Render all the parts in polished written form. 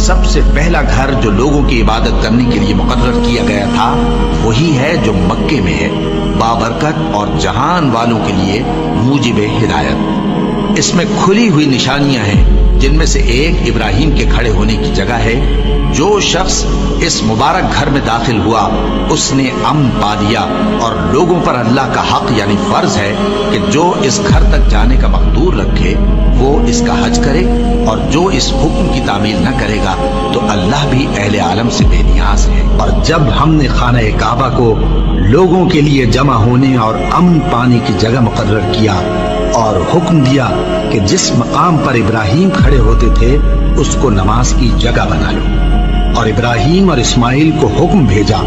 سب سے پہلا گھر جو لوگوں کی عبادت کرنے کے لیے مقرر کیا گیا تھا وہی ہے جو مکے میں ہے، بابرکت اور جہان والوں کے لیے موجب ہدایت۔ اس میں کھلی ہوئی نشانیاں ہیں، جن میں سے ایک ابراہیم کے کھڑے ہونے کی جگہ ہے۔ جو شخص اس مبارک گھر میں داخل ہوا اس نے امن پا لیا، اور لوگوں پر اللہ کا حق یعنی فرض ہے کہ جو اس گھر تک جانے کا مقدور رکھے وہ اس کا حج کرے، اور جو اس حکم کی تعمیل نہ کرے گا تو اللہ بھی اہل عالم سے بے نیاز ہے۔ اور جب ہم نے خانہ کعبہ کو لوگوں کے لیے جمع ہونے اور امن پانے کی جگہ مقرر کیا اور حکم دیا کہ جس مقام پر ابراہیم کھڑے ہوتے تھے اس کو نماز کی جگہ بنا لو، اور ابراہیم اور اسماعیل کو حکم بھیجا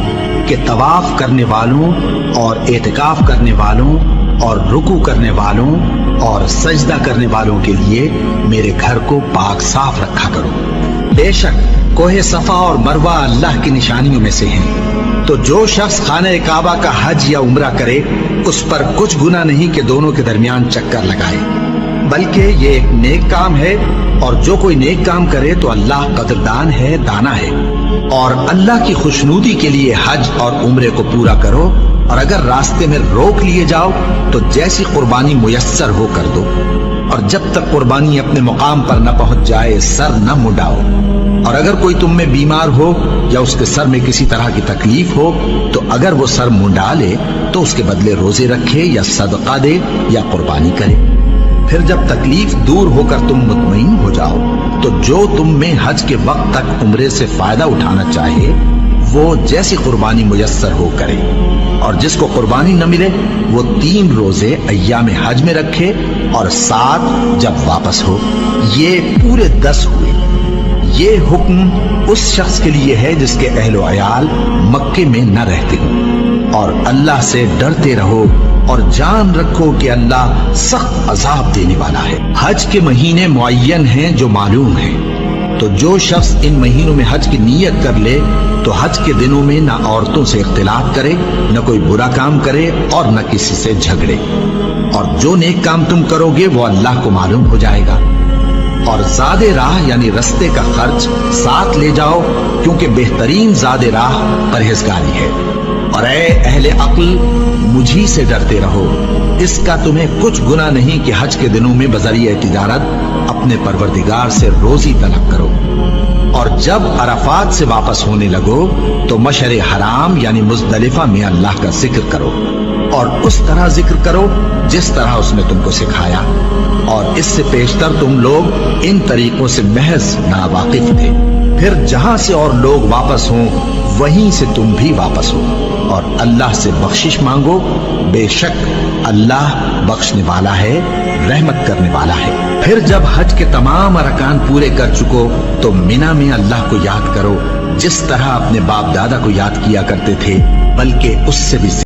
کہ طواف کرنے والوں اور اعتکاف کرنے والوں اور رکوع کرنے والوں اور سجدہ کرنے والوں کے لیے میرے گھر کو پاک صاف رکھا کرو۔ بے شک کوہ صفا اور مروہ اللہ کی نشانیوں میں سے ہیں، تو جو شخص خانہ کعبہ کا حج یا عمرہ کرے اس پر کچھ گناہ نہیں کہ دونوں کے درمیان چکر لگائے، بلکہ یہ ایک نیک کام ہے، اور جو کوئی نیک کام کرے تو اللہ قدردان ہے، دانا ہے۔ اور اللہ کی خوشنودی کے لیے حج اور عمرے کو پورا کرو، اور اگر راستے میں روک لیے جاؤ تو جیسی قربانی میسر ہو کر دو، اور جب تک قربانی اپنے مقام پر نہ پہنچ جائے سر نہ منڈاؤ۔ اور اگر کوئی تم میں بیمار ہو یا اس کے سر میں کسی طرح کی تکلیف ہو تو اگر وہ سر منڈا لے تو اس کے بدلے روزے رکھے یا صدقہ دے یا قربانی کرے۔ پھر جب تکلیف دور ہو کر تم مطمئن ہو جاؤ تو جو تم میں حج کے وقت تک عمرے سے فائدہ اٹھانا چاہے وہ جیسی قربانی میسر ہو کرے، اور جس کو قربانی نہ ملے وہ 3 روزے ایام حج میں رکھے اور 7 جب واپس ہو۔ یہ پورے 10 ہوئے۔ یہ حکم اس شخص کے لیے ہے جس کے اہل و عیال مکے میں نہ رہتے ہوں، اور اللہ سے ڈرتے رہو اور جان رکھو کہ اللہ سخت عذاب دینے والا ہے۔ حج کے مہینے معین ہیں جو معلوم ہیں، تو جو شخص ان مہینوں میں حج کی نیت کر لے تو حج کے دنوں میں نہ عورتوں سے اختلاط کرے، نہ کوئی برا کام کرے اور نہ کسی سے جھگڑے، اور جو نیک کام تم کرو گے وہ اللہ کو معلوم ہو جائے گا۔ اور زاد راہ یعنی رستے کا خرچ ساتھ لے جاؤ، کیونکہ بہترین زاد راہ پرہیزگاری ہے۔ اور اے اہل عقل، مجھی سے ڈرتے رہو، اس کا تمہیں کچھ گناہ نہیں کہ حج کے دنوں میں بذریعہ تجارت اپنے پروردگار سے روزی طلب کرو۔ اور جب عرفات سے واپس ہونے لگو تو مشعر حرام یعنی مزدلفہ میں اللہ کا ذکر کرو، اور اس طرح ذکر کرو جس طرح اس نے تم کو سکھایا، اور اس سے پیشتر تم لوگ ان طریقوں سے محض ناواقف تھے۔ پھر جہاں سے اور لوگ واپس ہوں وہیں سے تم بھی واپس ہو، اور اللہ سے بخشش مانگو، بے شک اللہ بخشنے والا ہے، رحمت کرنے والا ہے۔ پھر جب حج کے تمام ارکان پورے کر چکو تو مینا میں اللہ کو یاد کرو جس طرح اپنے باپ دادا کو یاد کیا کرتے تھے، بلکہ اس سے بھی